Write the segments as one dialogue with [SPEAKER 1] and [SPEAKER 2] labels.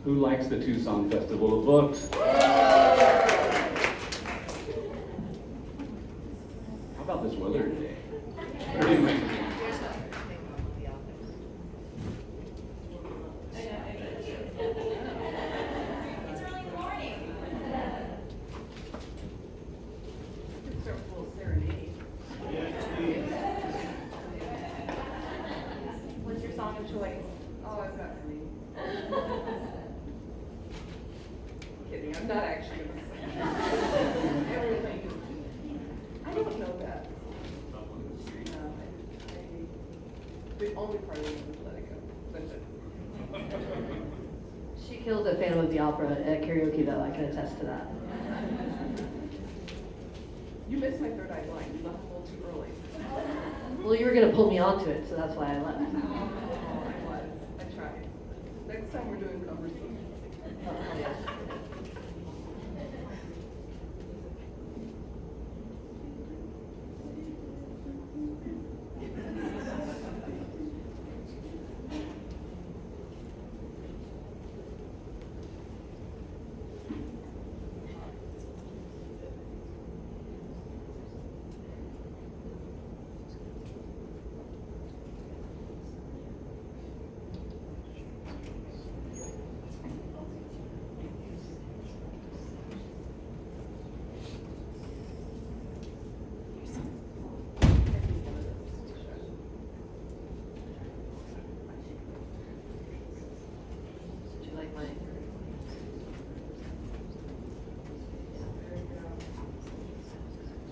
[SPEAKER 1] Who likes the Tucson Festival of Books? How about this weather today? Pretty amazing.
[SPEAKER 2] It's early morning.
[SPEAKER 3] It's our full serenade.
[SPEAKER 2] What's your song of choice?
[SPEAKER 3] Oh, I've got three. Kidding, I'm not actually gonna sing. Everything. I don't know that. The only part of it is Let It Go. That's it.
[SPEAKER 4] She killed at Phantom of the Opera at karaoke, though. I can attest to that.
[SPEAKER 3] You missed my third eye blind. You left a little too early.
[SPEAKER 4] Well, you were going to pull me onto it, so that's why I left.
[SPEAKER 3] Oh, I was. I tried. Next time we're doing conversation.
[SPEAKER 4] Did you like mine?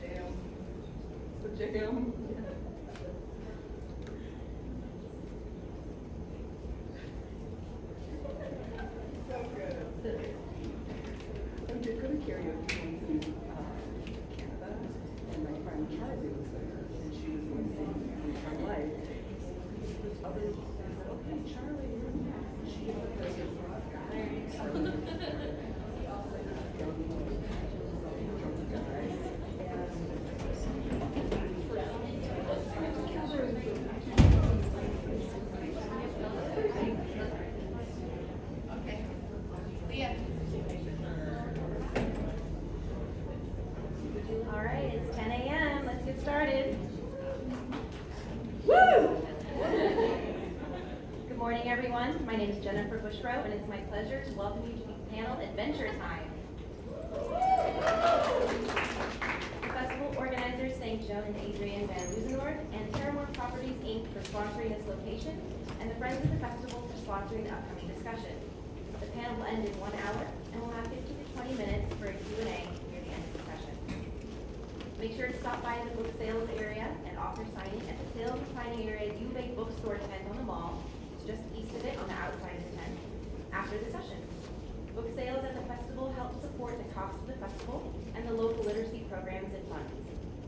[SPEAKER 3] Jam. So jam. So good. I did go to karaoke once in Canada, and my friend Charlie was there, and she was going to sing My Life. This other said, okay, Charlie, you're next. She was like, this rock guy. He also had a young drunk guy.
[SPEAKER 2] Okay. Leah. All right, it's 10 a.m. Let's get started. Woo! Good morning, everyone. My name is Jennifer Bushrow, and it's my pleasure to welcome you to the panel Adventure Time. The festival organizers thank Joan and Adrian Van Luzenoord and Terramore Properties, Inc. for sponsoring this location, and the Friends of the Festival for sponsoring the upcoming discussion. The panel will end in 1 hour, and we'll have 15 to 20 minutes for a Q&A near the end of the session. Make sure to stop by the book sales area and author signing at the sales and signing area U-Bake bookstore tent on the mall. It's just east of it on the outside of the tent after the session. Book sales at the festival help support the cost of the festival and the local literacy programs and funds.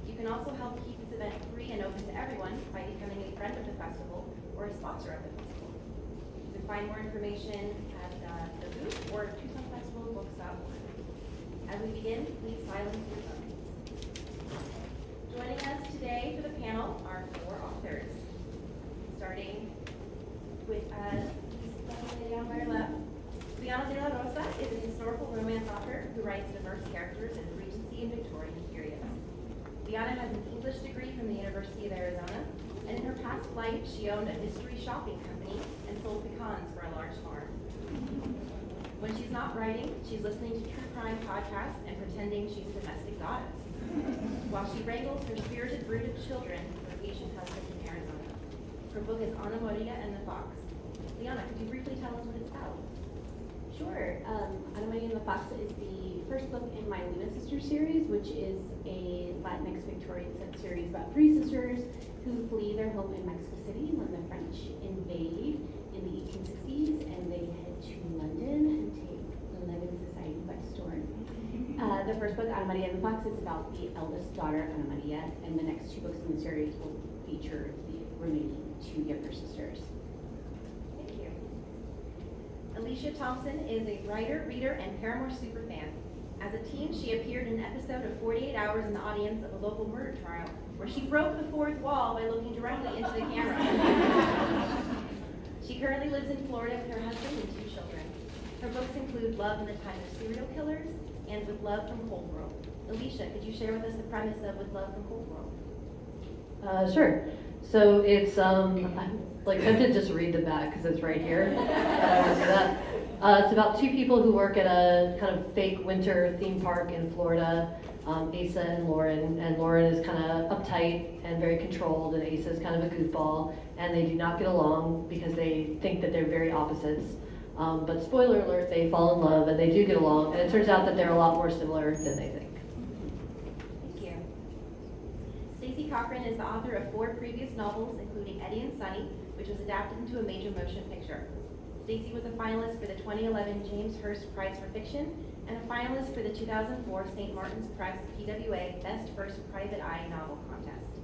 [SPEAKER 2] You can also help keep this event free and open to everyone by becoming a friend of the festival or a sponsor of the festival. You can find more information at the booth or TucsonFestivalBooks.org. As we begin, please silence your phones. Joining us today for the panel are 4 authors, starting with Liana De La Rosa is a historical romance author who writes diverse characters in the Regency and Victorian periods. Liana has an English degree from the University of Arizona, and in her past life, she owned a mystery shopping company and sold pecans for a large farm. When she's not writing, she's listening to true crime podcasts and pretending she's a domestic goddess, while she wrangles her spirited brood of children with her Asian husband in Arizona. Her book is Ana Maria and the Fox. Liana, could you briefly tell us what it's about?
[SPEAKER 5] Sure. Ana Maria and the Fox is the first book in my Luna Sisters series, which is a Latinx Victorian series about 3 sisters who flee their home in Mexico City when the French invade in the 1860s, and they head to London and take the London society by storm. The first book, Ana Maria and the Fox, is about the eldest daughter, Ana Maria, and the next 2 books in the series will feature the remaining 2 younger sisters.
[SPEAKER 2] Thank you. Alicia Thompson is a writer, reader, and Paramore superfan. As a teen, she appeared in an episode of 48 Hours in the audience of a local murder trial, where she broke the 4th wall by looking directly into the camera. She currently lives in Florida with her husband and 2 children. Her books include Love in the Time of Serial Killers and With Love from Cold World. Alicia, could you share with us the premise of With Love from Cold World?
[SPEAKER 4] Sure. So it's, I'm like tempted to just read the back because it's right here. I don't want to do that. It's about two people who work at a kind of fake winter theme park in Florida, Asa and Lauren. And Lauren is kind of uptight and very controlled, and Asa is kind of a goofball. And they do not get along because they think that they're very opposites. But spoiler alert, they fall in love and they do get along. And it turns out that they're a lot more similar than they think.
[SPEAKER 2] Thank you. Stacey Cochran is the author of 4 previous novels, including Eddie and Sunny, which was adapted into a major motion picture. Stacey was a finalist for the 2011 James Hurst Prize for Fiction and a finalist for the 2004 St. Martin's Press PWA Best First Private Eye Novel Contest.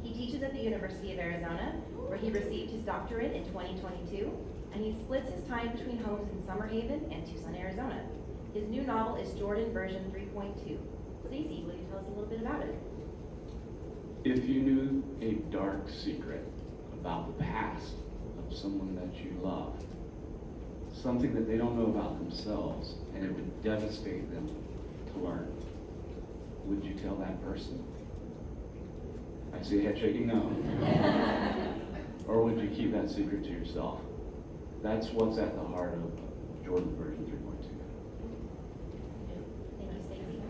[SPEAKER 2] He teaches at the University of Arizona, where he received his doctorate in 2022, and he splits his time between homes in Summer Haven and Tucson, Arizona. His new novel is Jordan version 3.2. Stacey, will you tell us a little bit about it?
[SPEAKER 1] If you knew a dark secret about the past of someone that you love, something that they don't know about themselves, and it would devastate them to learn, would you tell that person? I see a head shaking no. Or would you keep that secret to yourself? That's what's at the heart of Jordan version 3.2.
[SPEAKER 2] Thank you, Stacey.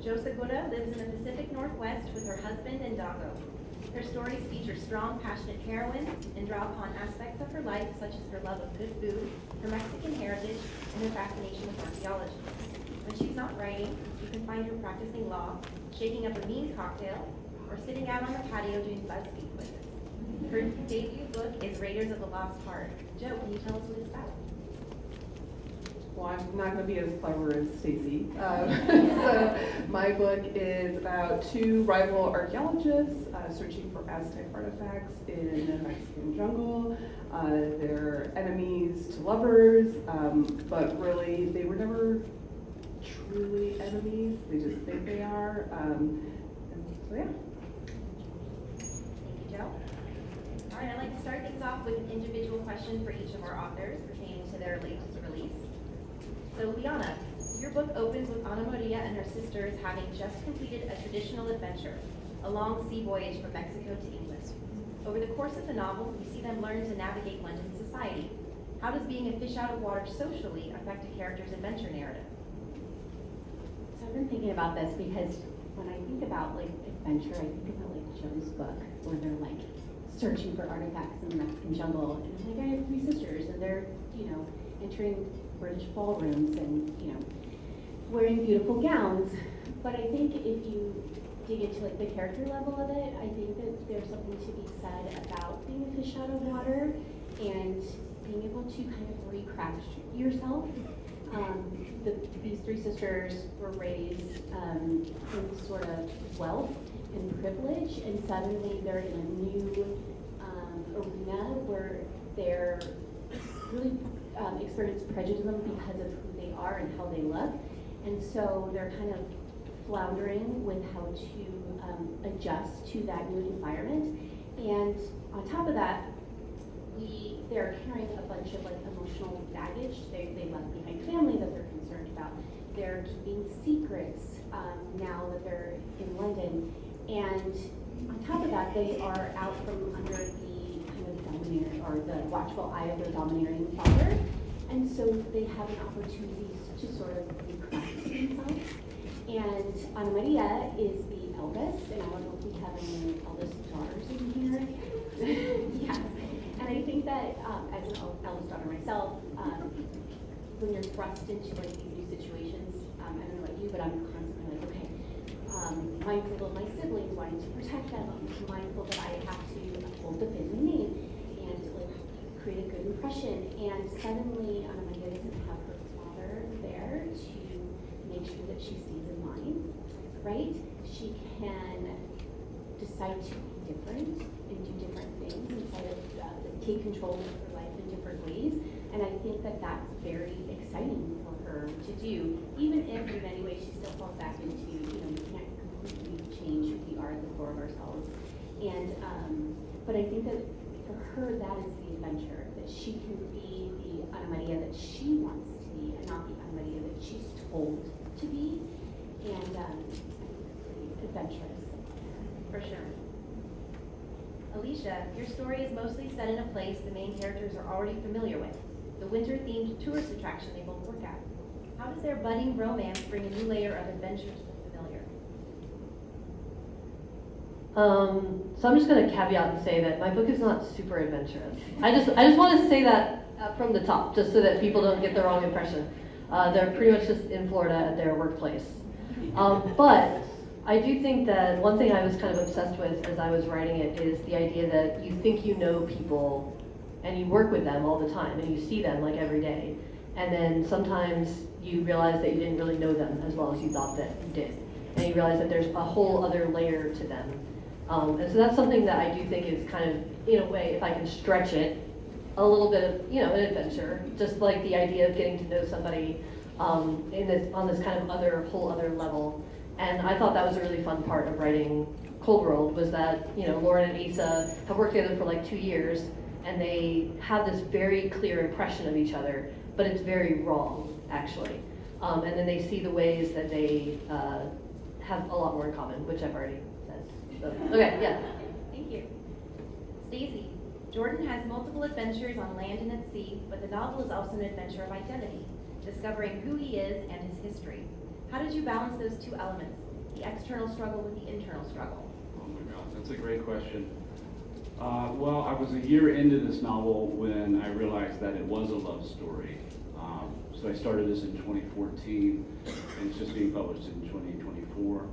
[SPEAKER 2] Jo Segura lives in the Pacific Northwest with her husband and doggo. Her stories feature strong, passionate heroines and draw upon aspects of her life, such as her love of good food, her Mexican heritage, and her fascination with archaeology. When she's not writing, you can find her practicing law, shaking up a mean cocktail, or sitting out on the patio doing BuzzFeed quizzes. Her debut book is Raiders of the Lost Heart. Jo, can you tell us what it's about?
[SPEAKER 3] Well, I'm not going to be as clever as Stacey. So my book is about 2 rival archaeologists searching for Aztec artifacts in the Mexican jungle. They're enemies to lovers, but really they were never truly enemies. They just think they are. And so yeah.
[SPEAKER 2] Thank you, Jo. All right, I'd like to start things off with an individual question for each of our authors pertaining to their latest release. So, Liana, your book opens with Ana Maria and her sisters having just completed a traditional adventure, a long sea voyage from Mexico to England. Over the course of the novel, we see them learn to navigate London society. How does being a fish out of water socially affect a character's adventure narrative?
[SPEAKER 5] So I've been thinking about this because when I think about like adventure, I think about like Jo's book where they're like searching for artifacts in the Mexican jungle, and like I have 3 sisters, and they're entering British ballrooms and wearing beautiful gowns. But I think if you dig into like the character level of it, I think that there's something to be said about being a fish out of water and being able to kind of recraft yourself. These 3 sisters were raised in sort of wealth and privilege, and suddenly they're in a new arena where they're really experience prejudice because of who they are and how they look, and so they're kind of floundering with how to adjust to that new environment. And on top of that, they're carrying a bunch of like emotional baggage. They left behind family that they're concerned about. They're keeping secrets now that they're in London, and on top of that, they are out from under the kind of domineering or the watchful eye of their domineering father, and so they have an opportunity to sort of recraft themselves. And Ana Maria is the eldest, and I don't know if we have any eldest daughters in here. Yeah. And I think that as an eldest daughter myself, when you're thrust into like these new situations, I don't know about you, but I'm constantly like, okay, mindful of my siblings, wanting to protect them, mindful that I have to uphold the family name and like create a good impression. And suddenly, Ana Maria doesn't have her father there to make sure that she stays in line, right? She can decide to be different and do different things instead of take control of her life in different ways. And I think that that's very exciting for her to do, even if in many ways she still falls back into, we can't completely change who we are at the core of ourselves. And, but I think that for her, that that is the adventure, that she can be the Ana Maria that she wants to be and not the Ana Maria that she's told to be. And adventurous.
[SPEAKER 2] For sure. Alicia, your story is mostly set in a place the main characters are already familiar with, the winter-themed tourist attraction they both work at. How does their budding romance bring a new layer of adventure to the familiar?
[SPEAKER 4] So I'm just going to caveat and say that my book is not super adventurous. I just want to say that from the top, just so that people don't get the wrong impression. They're pretty much just in Florida at their workplace. But I do think that one thing I was kind of obsessed with as I was writing it is the idea that you think you know people and you work with them all the time and you see them like every day. And then sometimes you realize that you didn't really know them as well as you thought that you did. And you realize that there's a whole other layer to them. And so that's something that I do think is kind of, in a way, if I can stretch it, a little bit of, an adventure. Just like the idea of getting to know somebody on this kind of whole other level. And I thought that was a really fun part of writing Cold World, was that, Lauren and Asa have worked together for like 2 years, and they have this very clear impression of each other, but it's very wrong, actually. And then they see the ways that they have a lot more in common, which I've already said. So, okay, yeah.
[SPEAKER 2] Thank you. Stacy, Jordan has multiple adventures on land and at sea, but the novel is also an adventure of identity, discovering who he is and his history. How did you balance those two elements, the external struggle with the internal struggle?
[SPEAKER 1] Oh my God, that's a great question. Well, I was a year into this novel when I realized that it was a love story. So I started this in 2014, and it's just being published in 2024.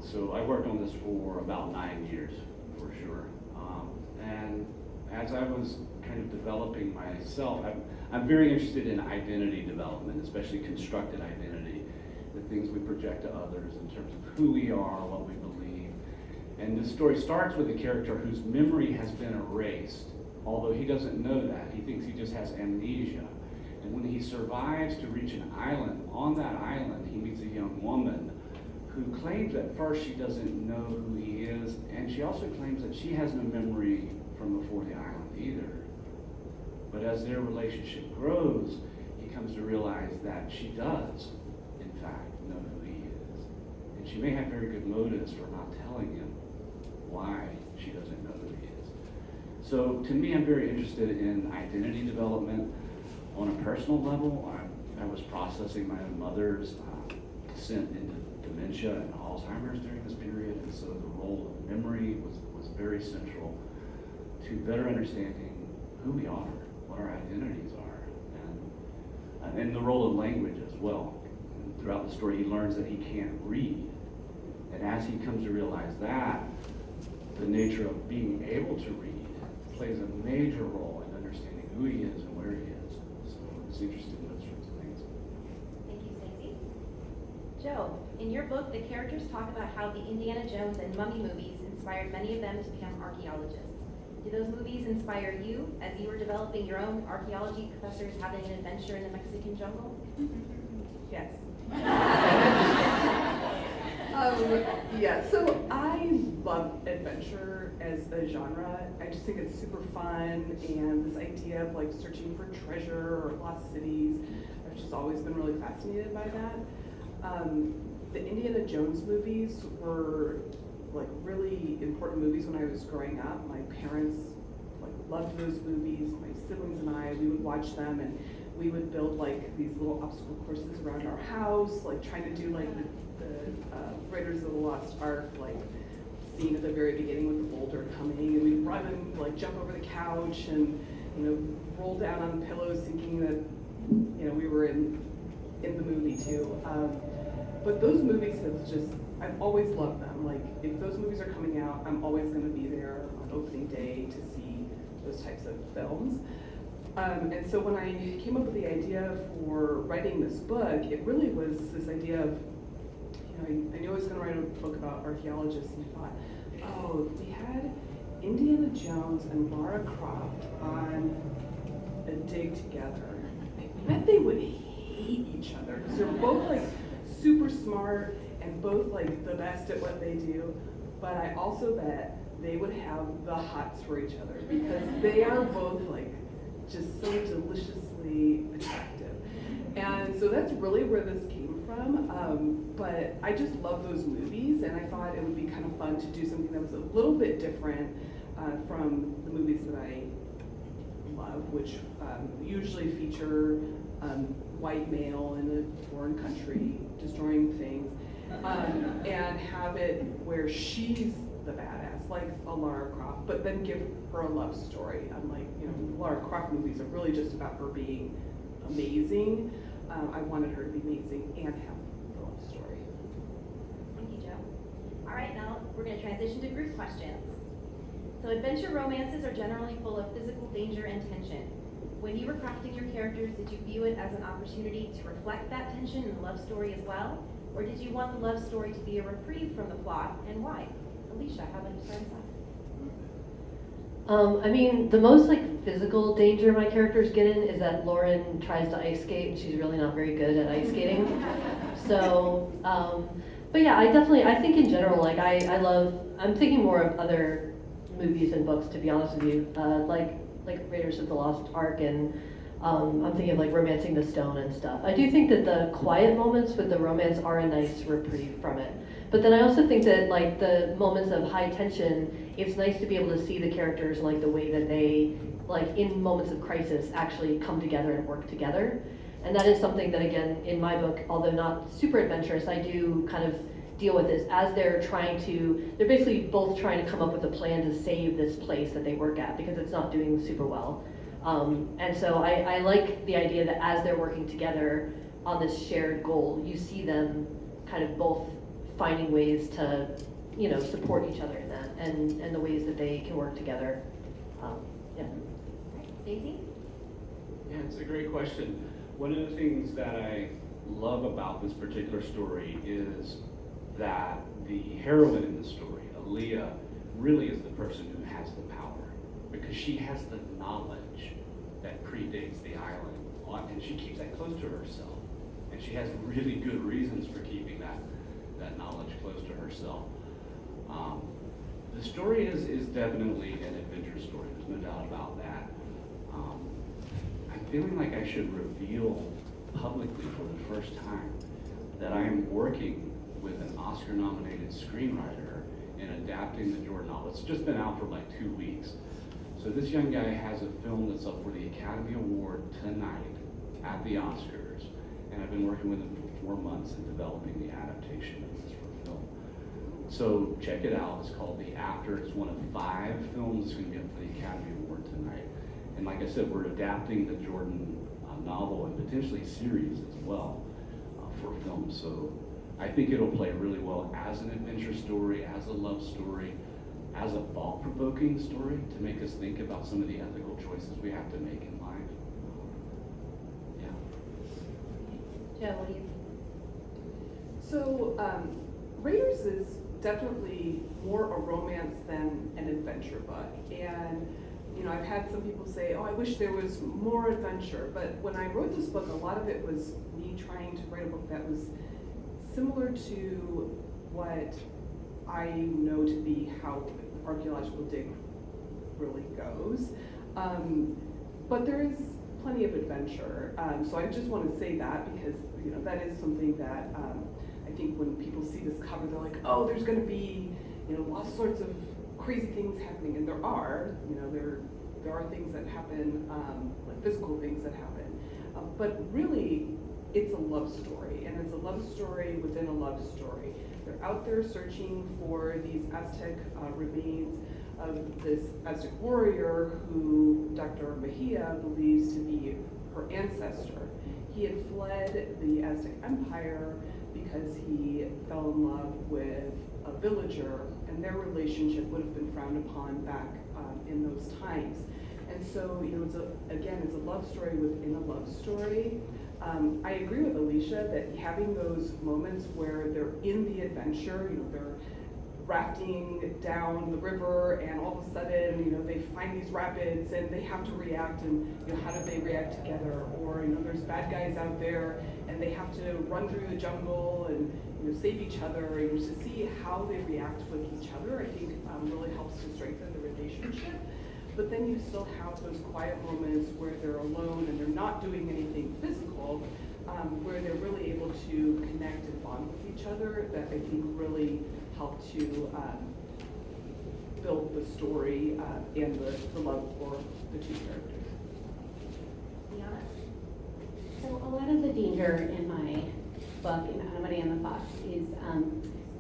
[SPEAKER 1] So I worked on this for about 9 years, for sure. And as I was kind of developing myself, I'm very interested in identity development, especially constructed identity, the things we project to others in terms of who we are, what we believe. And the story starts with a character whose memory has been erased, although he doesn't know that. He thinks he just has amnesia. And when he survives to reach an island, on that island he meets a young woman who claims at first she doesn't know who he is, and she also claims that she has no memory from before the island either. But as their relationship grows, he comes to realize that she does, in fact, know who he is. And she may have very good motives for not telling him why she doesn't know who he is. So to me, I'm very interested in identity development on a personal level. I was processing my own mother's descent into dementia and Alzheimer's during this period, and so the role of memory was very central to better understanding who we are, what our identities are, and the role of language as well. And throughout the story, he learns that he can't read, and as he comes to realize that, the nature of being able to read plays a major role in understanding who he is and where he is. So I was interested in those sorts of things.
[SPEAKER 2] Thank you, Stacey. Joe, in your book, the characters talk about how the Indiana Jones and Mummy movies inspired many of them to become archaeologists. Did those movies inspire you as you were developing your own archaeology professors having an adventure in the Mexican jungle?
[SPEAKER 3] Yes. Yeah, so I love adventure as a genre. I just think it's super fun, and this idea of like searching for treasure or lost cities, I've just always been really fascinated by that. The Indiana Jones movies were like really important movies when I was growing up. My parents like loved those movies. My siblings and I, we would watch them, and we would build like these little obstacle courses around our house, like trying to do like the Raiders of the Lost Ark, like scene at the very beginning with the boulder coming, and we'd run and like jump over the couch and roll down on pillows, thinking that we were in the movie too. But those movies I've always loved them. Like if those movies are coming out, I'm always going to be there on opening day to see those types of films. And so when I came up with the idea for writing this book, it really was this idea of, I knew I was going to write a book about archaeologists, and I thought, oh, if we had Indiana Jones and Lara Croft on a dig together, I bet they would hate each other, because they're both like super smart and both like the best at what they do. But I also bet they would have the hots for each other because they are both like just so deliciously attractive. And so that's really where this came from. But I just love those movies, and I thought it would be kind of fun to do something that was a little bit different from the movies that I love, which usually feature white male in a foreign country destroying things, and have it where she's the badass, like a Lara Croft, but then give her a love story. Unlike, Lara Croft movies are really just about her being amazing. I wanted her to be amazing and have the love story.
[SPEAKER 2] Thank you, Joe. All right, now we're going to transition to group questions. So adventure romances are generally full of physical danger and tension. When you were crafting your characters, did you view it as an opportunity to reflect that tension in the love story as well? Or did you want the love story to be a reprieve from the plot, and why? Alicia, how about you start us off?
[SPEAKER 4] I mean, the most physical danger my characters get in is that Lauren tries to ice skate and she's really not very good at ice skating. So, but yeah, I think in general, I'm thinking more of other movies and books, to be honest with you, like Raiders of the Lost Ark, and I'm thinking of Romancing the Stone and stuff. I do think that the quiet moments with the romance are a nice reprieve from it. But then I also think that the moments of high tension, it's nice to be able to see the characters the way that they, in moments of crisis, actually come together and work together. And that is something that, again, in my book, although not super adventurous, I do kind of deal with this as they're basically both trying to come up with a plan to save this place that they work at because it's not doing super well. And so I like the idea that as they're working together on this shared goal, you see them kind of both finding ways to, support each other in that and the ways that they can work together. Yeah.
[SPEAKER 2] Stacey?
[SPEAKER 1] Yeah, it's a great question. One of the things that I love about this particular story is that the heroine in the story, Aaliyah, really is the person who has the power because she has the knowledge that predates the island, and she keeps that close to herself. And she has really good reasons for keeping that knowledge close to herself. The story is definitely an adventure story. There's no doubt about that. I'm feeling like I should reveal publicly for the first time that I am working with an Oscar-nominated screenwriter in adapting the Jordan novel. It's just been out for 2 weeks. So this young guy has a film that's up for the Academy Award tonight at the Oscars, and I've been working with him for 4 months in developing the adaptation of this for film. So check it out. It's called The After. It's one of 5 films that's going to be up for the Academy Award tonight. And like I said, we're adapting the Jordan novel and potentially series as well for film. So I think it'll play really well as an adventure story, as a love story, as a thought-provoking story to make us think about some of the ethical choices we have to make in life. Yeah.
[SPEAKER 2] Joe, what do you think?
[SPEAKER 3] So, Raiders is definitely more a romance than an adventure book. And, I've had some people say, oh, I wish there was more adventure. But when I wrote this book, a lot of it was me trying to write a book that was similar to what I know to be how archaeological dig really goes. But there is plenty of adventure. So I just want to say that because, that is something that I think when people see this cover, they're like, oh, there's going to be, all sorts of crazy things happening. And there are, there are things that happen, like physical things that happen. But really, it's a love story, and it's a love story within a love story. They're out there searching for these Aztec remains of this Aztec warrior who Dr. Mejia believes to be her ancestor. He had fled the Aztec Empire because he fell in love with a villager, and their relationship would have been frowned upon back in those times. And so, it's a love story within a love story. I agree with Alicia that having those moments where they're in the adventure, they're rafting down the river, and all of a sudden, you know, they find these rapids and they have to react, and you know, how do they react together? Or, you know, there's bad guys out there and they have to run through the jungle and, you know, save each other. And to see how they react with each other, I think really helps to strengthen the relationship. But then you still have those quiet moments where they're alone and they're not doing anything physical, where they're really able to connect and bond with each other, that I think really help to build the story and the love for the two characters.
[SPEAKER 2] Liana?
[SPEAKER 5] So a lot of the danger in my book, in Anamari and the Fox, is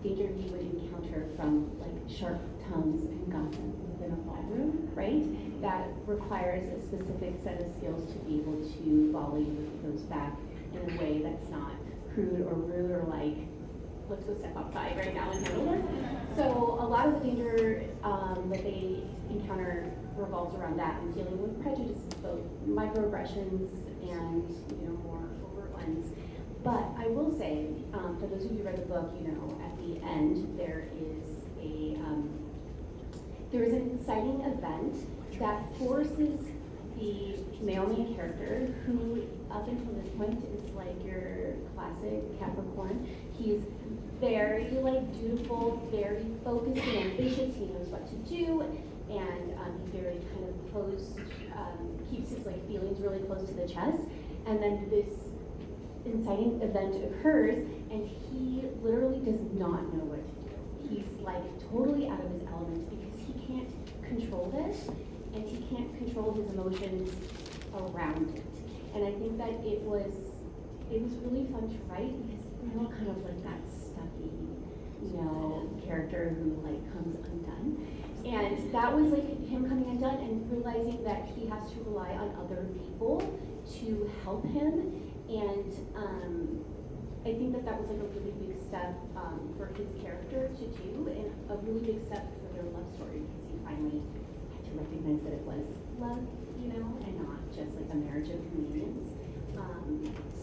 [SPEAKER 5] danger you would encounter from like sharp tongues and gossip within a ballroom, right? That requires a specific set of skills to be able to volley those back in a way that's not crude or rude or like, let's go step outside right now and handle this. So a lot of the danger that they encounter revolves around that and dealing with prejudice, both microaggressions and, you know, more overt ones. But I will say, for those of you who read the book, you know, at the end there is an inciting event that forces the male main character, who up until this point is like your classic Capricorn. He's very like dutiful, very focused and ambitious. He knows what to do, and he's very kind of close, keeps his like feelings really close to the chest. And then this inciting event occurs, and he literally does not know what to do. He's like totally out of his element because he can't control this, and he can't control his emotions around it. And I think that it was really fun to write because we're all kind of like that stuffy, you know, character who like comes undone. And that was like him coming undone and realizing that he has to rely on other people to help him. And I think that was like a really big step for his character to do, and a really big step for their love story, because he finally had to recognize that it was love, you know, and not just like a marriage of convenience.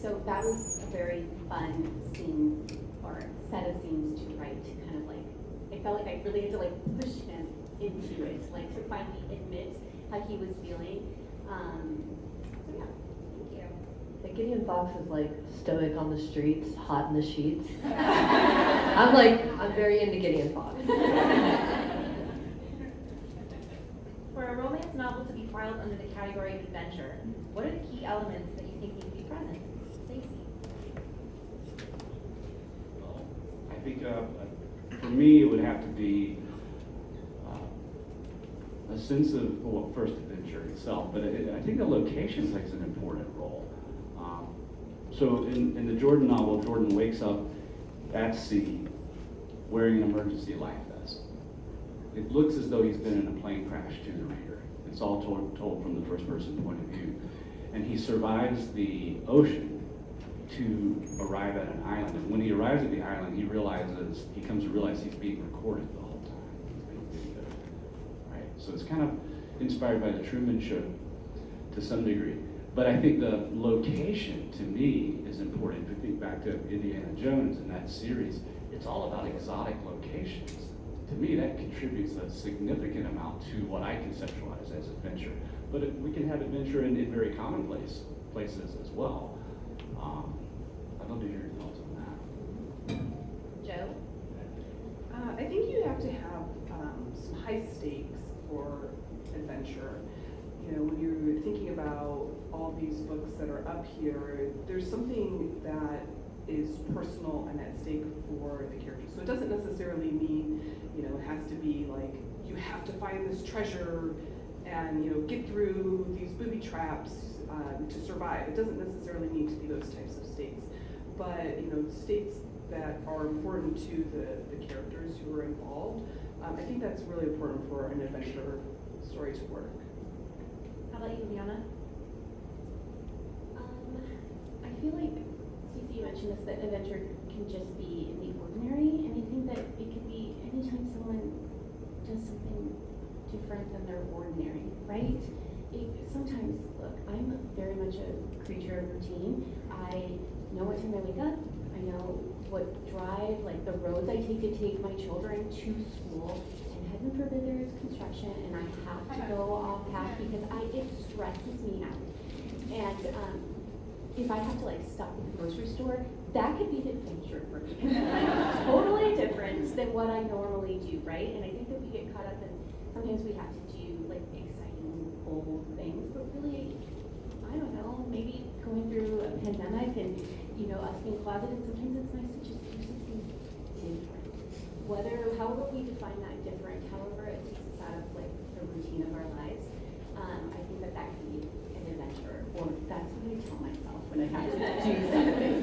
[SPEAKER 5] So that was a very fun scene or set of scenes to write. To kind of like, I felt like I really had to like push him into it, like to finally admit how he was feeling. So yeah, thank you.
[SPEAKER 4] Like Gideon Fox is like stoic on the streets, hot in the sheets. I'm very into Gideon Fox.
[SPEAKER 2] For a romance novel to be filed under the category of adventure, what are the key elements that you think need to be present? Stacey?
[SPEAKER 1] Well, I think for me, it would have to be a sense of, well, first adventure itself, but I think the location plays an important role. So in the Jordan novel, Jordan wakes up at sea wearing an emergency life vest. It looks as though he's been in a plane crash to the reader. It's all told from the first person point of view. And he survives the ocean to arrive at an island. And when he arrives at the island, he comes to realize he's being recorded the whole time. He's being videoed, right? So it's kind of inspired by the Truman Show to some degree. But I think the location, to me, is important. If you think back to Indiana Jones in that series, it's all about exotic locations. To me, that contributes a significant amount to what I conceptualize as adventure. But we can have adventure in very commonplace places as well. I'd love to hear your thoughts on that.
[SPEAKER 2] Joe?
[SPEAKER 3] I think you have to have some high stakes for adventure. You know, when you're thinking about all these books that are up here, there's something that is personal and at stake for the characters. So it doesn't necessarily mean, you know, it has to be like, you have to find this treasure and, you know, get through these booby traps to survive. It doesn't necessarily need to be those types of stakes. But, you know, stakes that are important to the characters who are involved. I think that's really important for an adventure story to work.
[SPEAKER 2] How about you, Liana?
[SPEAKER 5] I feel like Stacey, you mentioned this, that adventure can just be in the ordinary, and I think that it could be anytime someone does something different than their ordinary, right? Sometimes, look, I'm very much a creature of routine. I know what time I wake up, I I know what drive, like the roads I take my children to school, and heaven forbid there is construction and I have to go off path because it stresses me out. And if I have to like stop at the grocery store, that could be an adventure for me. Totally different than what I normally do, right? And I think that we get caught up in, sometimes we have to do like exciting, bold things, but really, I don't know, maybe going through a pandemic and, us being closeted, sometimes it's nice to just do something different. However we define that different, however it takes us out of like the routine of our lives, I think that can be an adventure, or that's what I tell myself when I have to do something.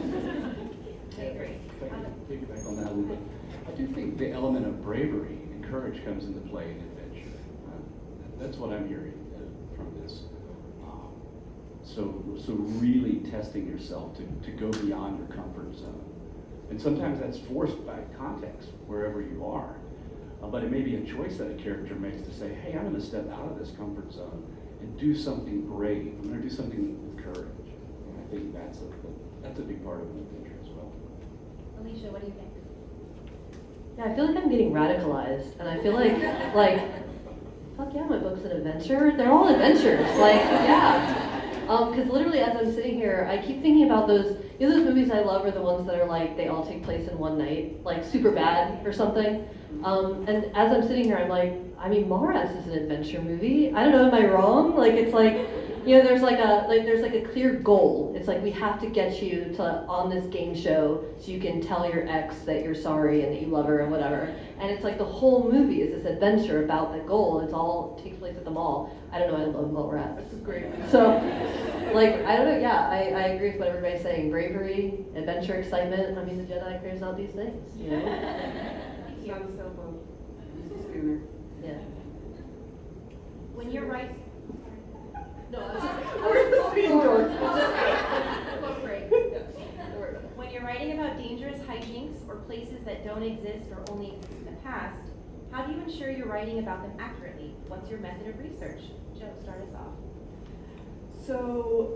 [SPEAKER 2] I agree.
[SPEAKER 1] If I can piggyback on that a little bit, I do think the element of bravery and courage comes into play in adventure. That's what I'm hearing from this. So really testing yourself to go beyond your comfort zone. And sometimes that's forced by context, wherever you are. But it may be a choice that a character makes to say, hey, I'm going to step out of this comfort zone and do something brave. I'm going to do something with courage. And I think that's a big part of an adventure as well.
[SPEAKER 2] Alicia, what do you think?
[SPEAKER 4] Yeah, I feel like I'm getting radicalized, and I feel like, fuck yeah, my book's an adventure. They're all adventures, yeah. Because literally as I'm sitting here, I keep thinking about those movies I love are the ones that are like, they all take place in one night, like Superbad or something. And as I'm sitting here, I'm like, Mallrats is an adventure movie. I don't know, am I wrong? Like, it's like, there's a clear goal. It's like, we have to get you on this game show so you can tell your ex that you're sorry and that you love her and whatever. And it's like the whole movie is this adventure about the goal. It all takes place at the mall. I don't know, I love Mallrats.
[SPEAKER 3] This is great.
[SPEAKER 4] So, I don't know, yeah, I agree with what everybody's saying. Bravery, adventure, excitement. The Jedi craves out these things,
[SPEAKER 3] It's not a sailboat, it's a schooner.
[SPEAKER 4] Yeah.
[SPEAKER 2] When you're writing, when you're writing about dangerous hijinks or places that don't exist or only exist in the past, how do you ensure you're writing about them accurately? What's your method of research? Joe, start us off.
[SPEAKER 3] So,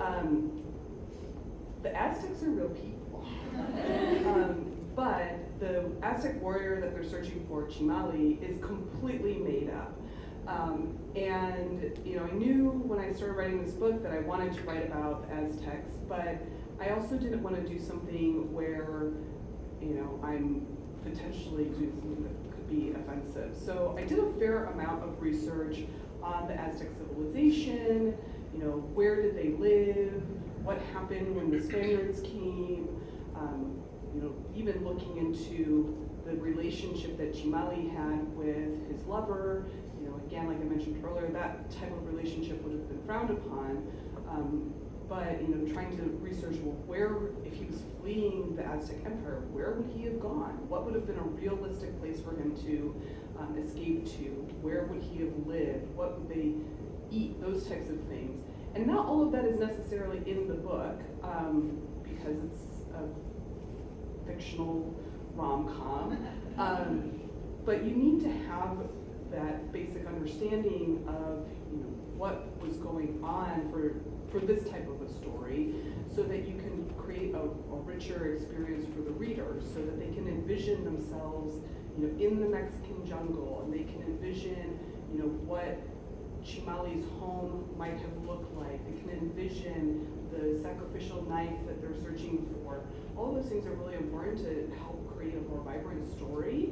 [SPEAKER 3] the Aztecs are real people. But the Aztec warrior that they're searching for, Chimali, is completely made up. I knew when I started writing this book that I wanted to write about Aztecs, but I also didn't want to do something where, I'm potentially doing something that could be offensive. So I did a fair amount of research on the Aztec civilization, where did they live, what happened when the Spaniards came, even looking into the relationship that Chimali had with his lover. Again, like I mentioned earlier, that type of relationship would have been frowned upon. But trying to research, where, if he was fleeing the Aztec Empire, where would he have gone? What would have been a realistic place for him to escape to? Where would he have lived? What would they eat? Those types of things. And not all of that is necessarily in the book, because it's a fictional rom-com. But you need to have that basic understanding of what was going on for this type of a story, so that you can create a richer experience for the reader, so that they can envision themselves in the Mexican jungle, and they can envision what Chimali's home might have looked like. They can envision the sacrificial knife that they're searching for. All of those things are really important to help create a more vibrant story.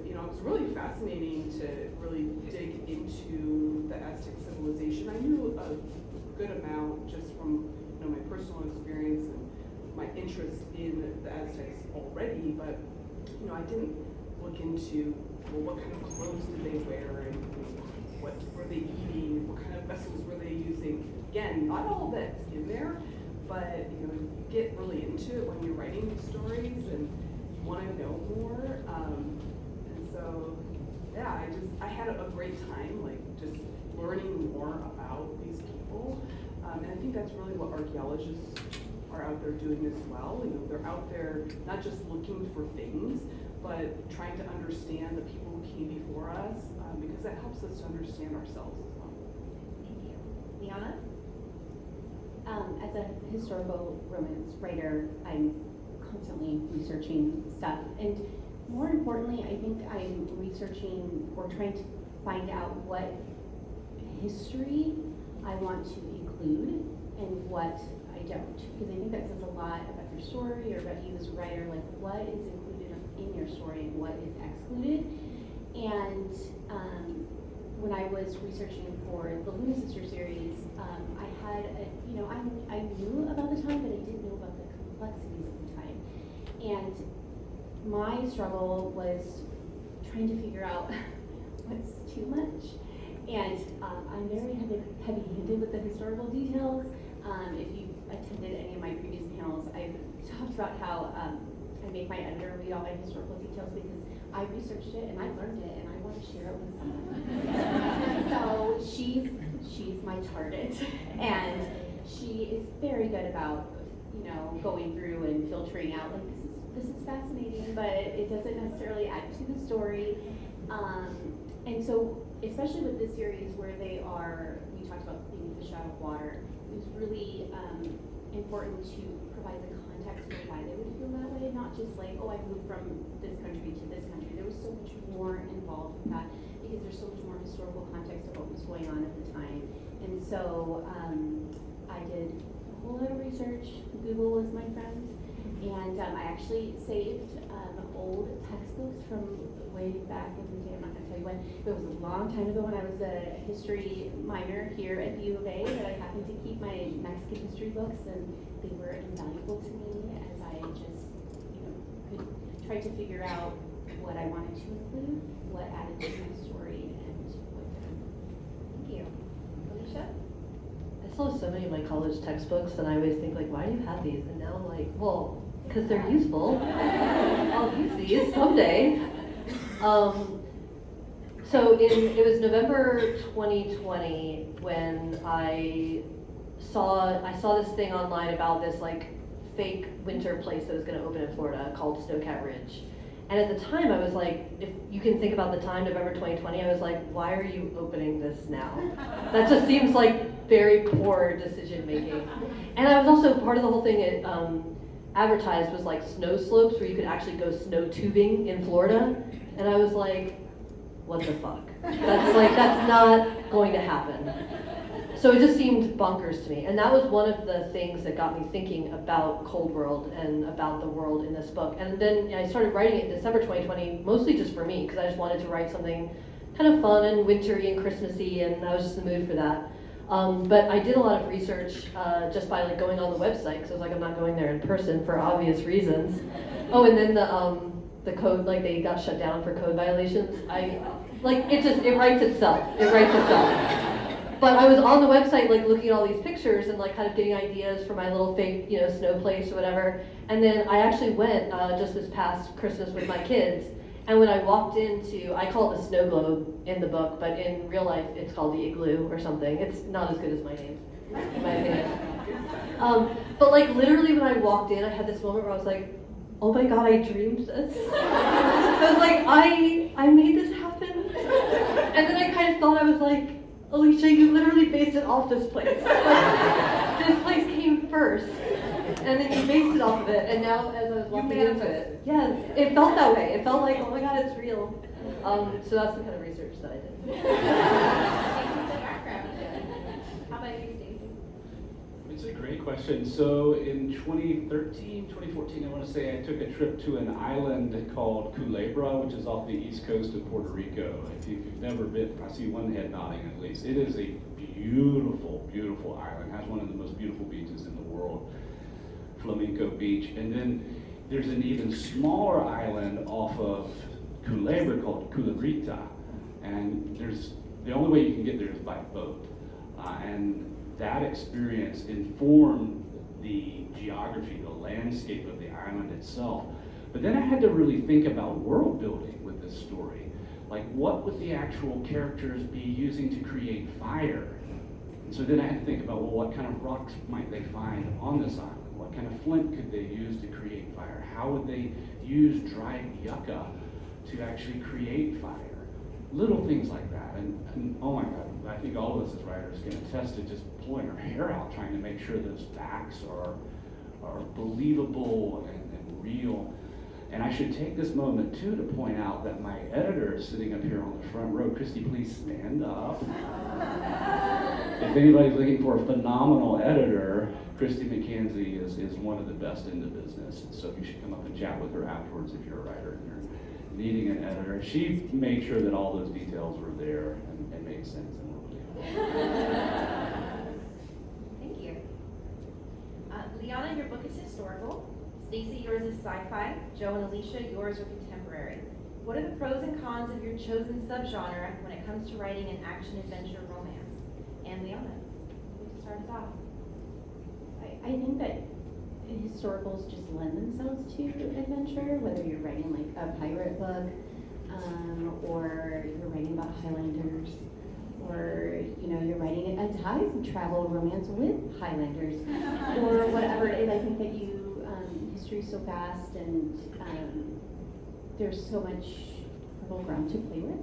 [SPEAKER 3] It was really fascinating to really dig into the Aztec civilization. I knew a good amount just from my personal experience and my interest in the Aztecs already, but I didn't look into what kind of clothes did they wear, and what were they eating, what kind of vessels were they using. Again, not all of that's in there, but you get really into it when you're writing these stories and you want to know more. And so, yeah, I had a great time, just learning more about these people. And I think that's really what archaeologists are out there doing as well. They're out there not just looking for things, but trying to understand the people who came before us, because that helps us to understand ourselves as well.
[SPEAKER 2] Thank you. Liana?
[SPEAKER 5] as a historical romance writer, I'm constantly researching stuff. And more importantly, I think I'm researching or trying to find out what history I want to include and what I don't. Because I think that says a lot about your story or about you as a writer, like what is included in your story and what is excluded. And when I was researching for the Luna Sister series, I had I knew about the time, but I didn't know about the complexities of the time. And my struggle was trying to figure out what's too much. And I'm very heavy-handed with the historical details. If you attended any of my previous panels, I've talked about how I make my editor read all my historical details because I researched it and I learned it and I want to share it with someone. So she's my target, and she is very good about going through and filtering out like this is fascinating, but it doesn't necessarily add to the story. And so, especially with this series where we talked about being fish out of water, it was really important to provide the context for why they would feel that way, not just like, oh, I moved from this country to this country. There was so much more involved with that because there's so much more historical context of what was going on at the time. And so I did a whole lot of research. Google was my friend. And I actually saved old textbooks from way back in the day. I'm not going to tell you when. It was a long time ago when I was a history minor here at the U of A that I happened to keep my Mexican history books, and they were invaluable to me as I just, could try to figure out what I wanted to include, what added to my story, and what didn't.
[SPEAKER 2] Thank you. Alicia?
[SPEAKER 4] I still have so many of my college textbooks, and I always think like, why do you have these? And now I'm like, well, because they're useful. I'll use these someday. So it was November 2020 when I saw this thing online about this like fake winter place that was going to open in Florida called Snowcat Ridge. And at the time I was like, if you can think about the time, November 2020, I was like, why are you opening this now? That just seems like very poor decision making. And I was also, part of the whole thing it advertised was like snow slopes where you could actually go snow tubing in Florida. And I was like, what the fuck? That's not going to happen. So it just seemed bonkers to me. And that was one of the things that got me thinking about Cold World and about the world in this book. And then I started writing it in December 2020, mostly just for me, because I just wanted to write something kind of fun and wintry and Christmassy, and I was just in the mood for that. But I did a lot of research just by like going on the website, because I was like, I'm not going there in person for obvious reasons. Oh, and then the code, like they got shut down for code violations. It writes itself. It writes itself. But I was on the website like looking at all these pictures and like kind of getting ideas for my little fake, snow place or whatever. And then I actually went just this past Christmas with my kids. And when I walked into, I call it the snow globe in the book, but in real life it's called the igloo or something. It's not as good as my name, in my opinion. But like literally when I walked in, I had this moment where I was like, oh my God, I dreamed this. I was like, I made this happen. And then I kind of thought, I was like, Alicia, you literally based it off this place. Like, this place came first, and then you based it off of it, and now as I was walking into it, yes, it felt that way. It felt like, oh my God, it's real. So that's the kind of research that I did.
[SPEAKER 2] Thank you for the background. How about you, Stacey?
[SPEAKER 1] It's a great question. So in 2013, 2014, I want to say I took a trip to an island called Culebra, which is off the east coast of Puerto Rico. If you've never been, I see one head nodding at least. It is a beautiful, beautiful island. It has one of the most beautiful beaches in the world, Flamenco Beach. And then there's an even smaller island off of Culebra called Culebrita. And the only way you can get there is by boat. And that experience informed the geography, the landscape of the island itself. But then I had to really think about world building with this story. Like, what would the actual characters be using to create fire? And so then I had to think about, well, what kind of rocks might they find on this island? What kind of flint could they use to create fire? How would they use dried yucca to actually create fire? Little things like that. And oh my God, I think all of us as writers can attest to just pulling our hair out trying to make sure those facts are believable and real. And I should take this moment too to point out that my editor is sitting up here on the front row. Christy, please stand up. If anybody's looking for a phenomenal editor, Christy McKenzie is one of the best in the business. So you should come up and chat with her afterwards if you're a writer and you're needing an editor. She made sure that all those details were there and made sense and were believable.
[SPEAKER 2] Thank you. Liana, your book is historical. Stacy, yours is sci-fi. Joe and Alicia, yours are contemporary. What are the pros and cons of your chosen subgenre when it comes to writing an action-adventure romance? And Liana, you can start us off.
[SPEAKER 5] I think that historicals just lend themselves to adventure, whether you're writing like a pirate book, or you're writing about Highlanders, or you're writing a time travel romance with Highlanders, or whatever it is. I think that history is so vast, and there's so much fertile ground to play with.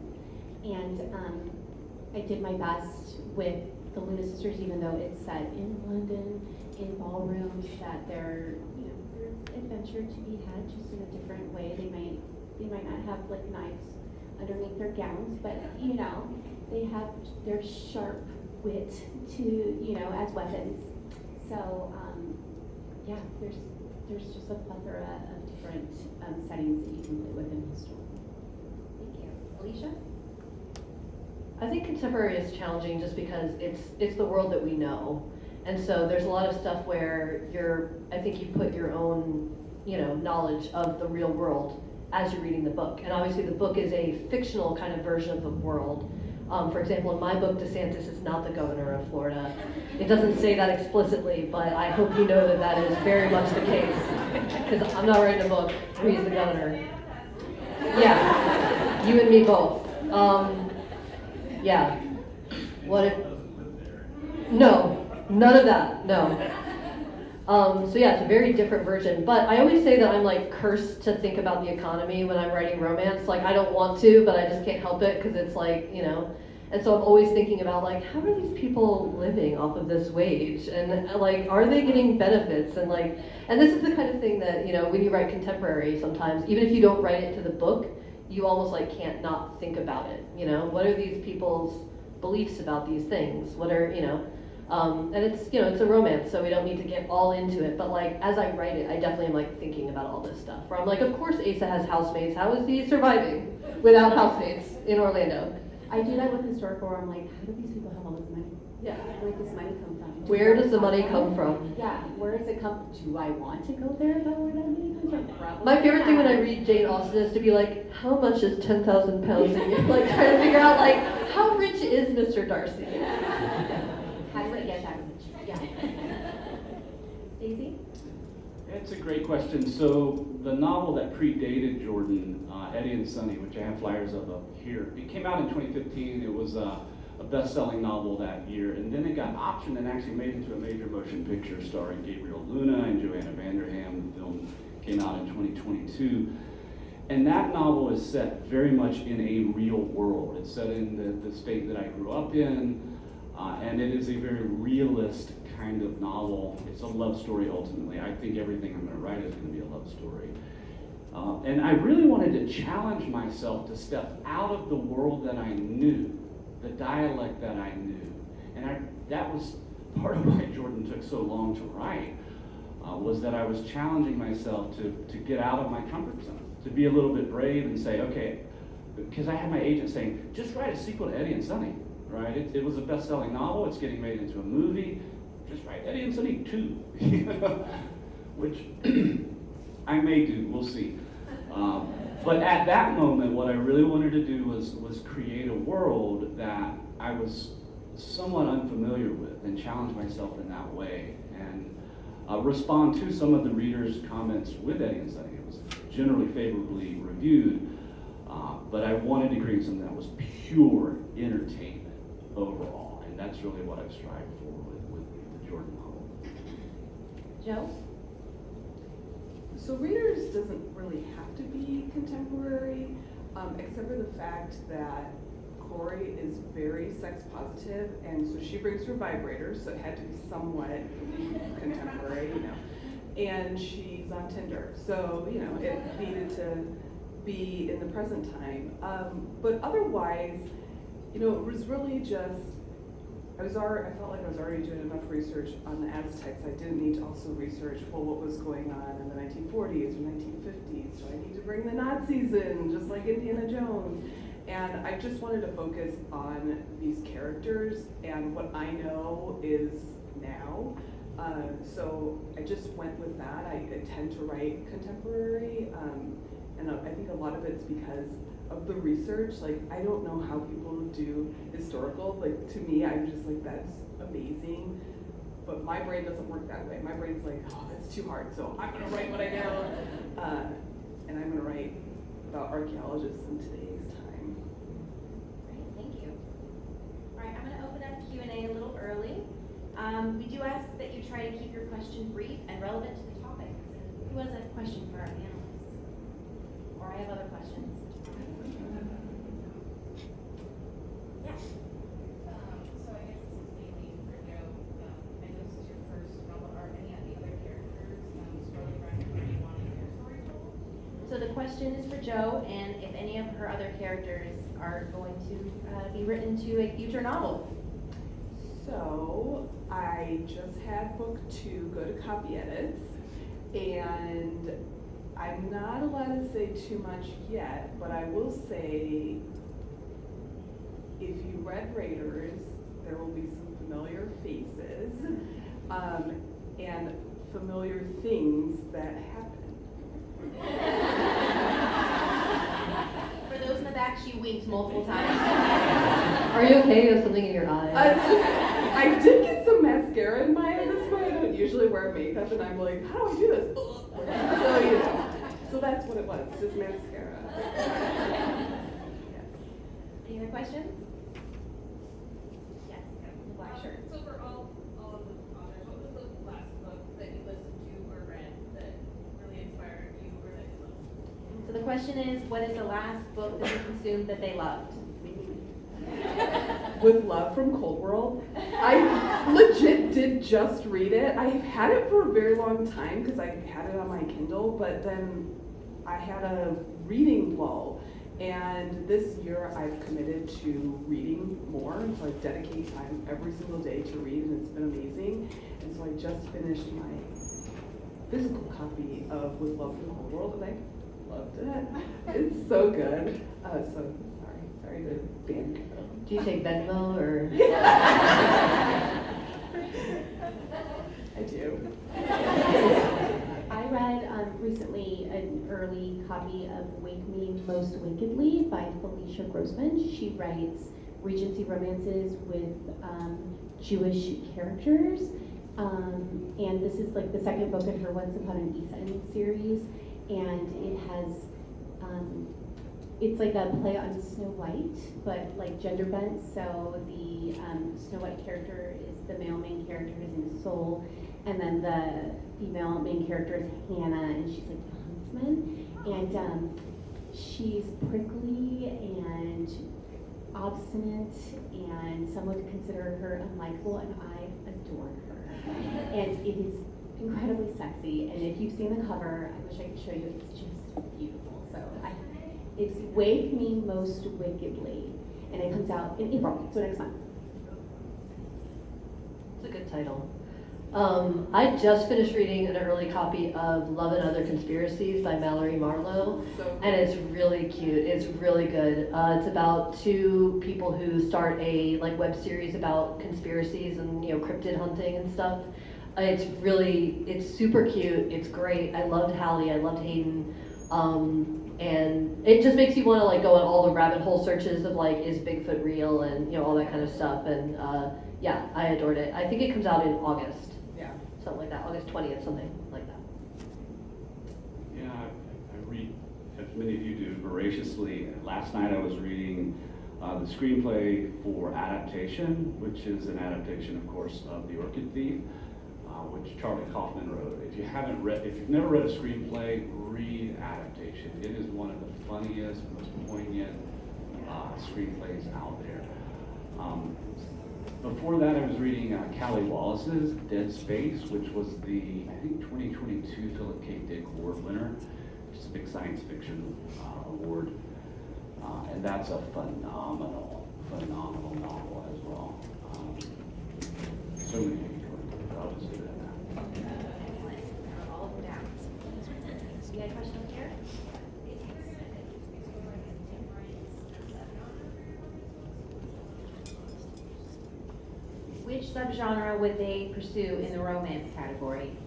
[SPEAKER 5] And I did my best with the Luna Sisters, even though it's set in London, in ballrooms, that there's adventure to be had, just in a different way. They might not have like knives underneath their gowns, but they have their sharp wit to as weapons. So yeah, there's just a plethora of different settings that you can play with in historical.
[SPEAKER 2] Thank you. Alicia?
[SPEAKER 4] I think contemporary is challenging just because it's the world that we know. And so there's a lot of stuff where I think you put your own, knowledge of the real world as you're reading the book. And obviously the book is a fictional kind of version of the world. For example, in my book, DeSantis is not the governor of Florida. It doesn't say that explicitly, but I hope you know that is very much the case. Because I'm not writing a book where he's the governor. Yeah, you and me both. Yeah. What if? No, none of that, no. So yeah, it's a very different version. But I always say that I'm like cursed to think about the economy when I'm writing romance. Like I don't want to, but I just can't help it because it's like, And so I'm always thinking about like, how are these people living off of this wage? And like, are they getting benefits? And this is the kind of thing that, when you write contemporary sometimes, even if you don't write it to the book, you almost like can't not think about it. What are these people's beliefs about these things? What are, and it's, it's a romance, so we don't need to get all into it. But like, as I write it, I definitely am like thinking about all this stuff. Where I'm like, of course Asa has housemates. How is he surviving without housemates in Orlando?
[SPEAKER 5] I do that with historical, where I'm like, how do these people have all this money?
[SPEAKER 4] Yeah.
[SPEAKER 5] Where does this money come from?
[SPEAKER 4] Where does the money come from?
[SPEAKER 5] Yeah, where does it come? Do I want to go there about where that money comes from? Probably.
[SPEAKER 4] My favorite thing when I read Jane Austen is to be like, how much is 10,000 pounds a year? Like trying to figure out like, how rich is Mr. Darcy?
[SPEAKER 5] How do I get that rich? Yeah.
[SPEAKER 2] Stacey?
[SPEAKER 1] It's a great question. So the novel that predated Jordan, Eddie and Sonny, which I have flyers of up here, it came out in 2015. It was a best-selling novel that year, and then it got optioned and actually made into a major motion picture starring Gabriel Luna and Joanna Vanderham. The film came out in 2022. And that novel is set very much in a real world. It's set in the state that I grew up in, and it is a very realist kind of novel. It's a love story ultimately. I think everything I'm going to write is going to be a love story. And I really wanted to challenge myself to step out of the world that I knew, the dialect that I knew. And that was part of why Jordan took so long to write, was that I was challenging myself to get out of my comfort zone, to be a little bit brave and say, okay, because I had my agent saying, just write a sequel to Eddie and Sonny, right? It was a best-selling novel, it's getting made into a movie, just write Eddie and Sonny 2, which I may do, we'll see. But at that moment, what I really wanted to do was create a world that I was somewhat unfamiliar with and challenge myself in that way and respond to some of the readers' comments with Eddie and Sonny. It was generally favorably reviewed, but I wanted to create something that was pure entertainment overall, and that's really what I've strived for with the Jordan novel.
[SPEAKER 2] Joe?
[SPEAKER 3] So Readers doesn't really have to be contemporary, except for the fact that Corey is very sex positive, and so she brings her vibrators, so it had to be somewhat contemporary, you know. And she's on Tinder, so, you know, it needed to be in the present time. But otherwise, you know, it was really just, I felt like I was already doing enough research on the Aztecs. I didn't need to also research, well, what was going on in the 1940s or 1950s. So I need to bring the Nazis in, just like Indiana Jones. And I just wanted to focus on these characters and what I know is now. So I just went with that. I tend to write contemporary, and I think a lot of it's because of the research. Like, I don't know how people do historical. Like, to me, I'm just like, that's amazing. But my brain doesn't work that way. My brain's like, oh, that's too hard. So I'm gonna write what I know, and I'm gonna write about archaeologists in today's time.
[SPEAKER 2] Great, thank you. All right, I'm going to open up Q&A a little early. We do ask that you try to keep your question brief and relevant to the topic. Who has a question for our panelists? Or I have other questions. Yes.
[SPEAKER 6] So I guess this is mainly for Joe. I know this is your first novel. Are any of the other characters storyline or you want your story told?
[SPEAKER 2] So the question is for Joe, and if any of her other characters are going to be written to a future novel.
[SPEAKER 3] So I just had book 2 go to copy edits, and I'm not allowed to say too much yet, but I will say if you read Raiders, there will be some familiar faces and familiar things that happen.
[SPEAKER 2] For those in the back, she winked multiple times.
[SPEAKER 4] Are you okay? You have something in your eye.
[SPEAKER 3] I did get some mascara in my eye this way. I don't usually wear makeup, and I'm like, how do I do this? So, you know, so that's what it was, just mascara. Yes.
[SPEAKER 2] Any other questions? Yes, the black shirt.
[SPEAKER 6] So for all of the authors, what was the last book that you listened to or read that really inspired you or that you loved?
[SPEAKER 2] So the question is, what is the last book that you consumed that they loved?
[SPEAKER 3] With Love from Cold World. I legit did just read it. I've had it for a very long time because I had it on my Kindle, but then I had a reading lull. And this year I've committed to reading more, so I dedicate time every single day to read, and it's been amazing. And so I just finished my physical copy of With Love from Cold World, and I loved it. It's so good. So sorry to ban.
[SPEAKER 4] Do you take Venmo or?
[SPEAKER 3] I do.
[SPEAKER 5] I read recently an early copy of Wake Me Most Wickedly by Felicia Grossman. She writes Regency romances with Jewish characters. And this is like the second book in her Once Upon an East End series. And it has, it's like a play on Snow White, but like gender bent. So the Snow White character is the male main character, his name is Soul. And then the female main character is Hannah, and she's like the huntsman. And she's prickly and obstinate, and some would consider her unlikable, and I adore her. And it is incredibly sexy, and if you've seen the cover, I wish I could show you, it's just beautiful. So it's Wake Me Most Wickedly, and it comes out in April, so next month.
[SPEAKER 4] It's a good title. I just finished reading an early copy of Love and Other Conspiracies by Mallory Marlowe, and it's really cute. It's really good. It's about two people who start a web series about conspiracies and cryptid hunting and stuff. It's super cute. It's great. I loved Hallie. I loved Hayden. And it just makes you want to go on all the rabbit hole searches of is Bigfoot real and all that kind of stuff. And yeah, I adored it. I think it comes out in August.
[SPEAKER 3] Yeah.
[SPEAKER 4] Something like that, August 20th, something like that.
[SPEAKER 1] Yeah, I read, as many of you do, voraciously. Last night I was reading the screenplay for Adaptation, which is an adaptation, of course, of The Orchid Thief, which Charlie Kaufman wrote. If you've never read a screenplay, read Adaptation. It is one of the funniest, most poignant screenplays out there. Before that, I was reading Callie Wallace's Dead Space, which was the, I think, 2022 Philip K. Dick Award winner. It's a big science fiction award. And that's a phenomenal novel as well. So many good. I'll just leave it at that.
[SPEAKER 2] Excellent. Got all of them down. You got a question over here? Which subgenre would they pursue in the romance category?